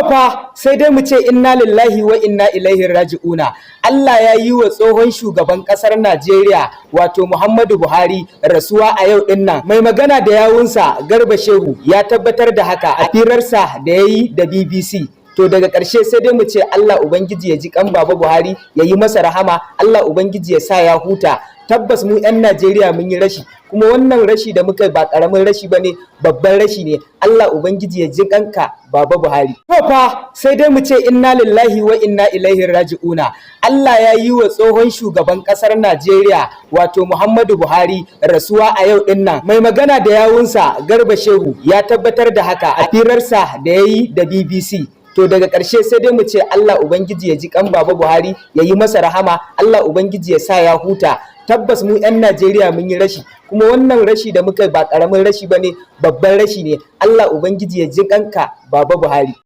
fa sai dai mu ce inna lillahi wa inna ilaihi raji'una. Allah ya yi wa tsohon shugaban ƙasar Najeriya wato Muhammadu Buhari rasuwa a yau din nan. Mai magana da yawunsa Garba Shehu ya tabbatar da haka a firarsa da ya yi da BBC. To daga ƙarshe sai dai mu ce Allah Ubangiji ya ji kan Baba Buhari, ya yi masa rahama, Allah Ubangiji ya sa ya huta. Tabbas mu 'yan Najeriya mun yi rashi, kuma wannan rashi da muka ba ƙaramin rashi ba ne, babban rashi ne. Allah Ubangiji ya ji kanka Baba Buhari. To fa sai dai mu ce inna lillahi wa inna ilaihi raji'una. Allah ya yi wa tsohon shugaban ƙasar Najeriya wato Muhammadu Buhari rasuwa a yau din nan. Mai magana da yawunsa Garba Shehu ya tabbatar da haka a firarsa da ya yi da BBC. To daga ƙarshe sai dai mu ce Allah Ubangiji ya ji kan Baba Buhari, ya yi masa rahama, Allah Ubangiji ya sa ya huta. Tabbas mu 'yan Najeriya mun yi rashi, kuma wannan rashi da muka ba ƙaramin rashi ba ne, babban rashi ne. Allah Ubangiji ya ji kanka Baba Buhari.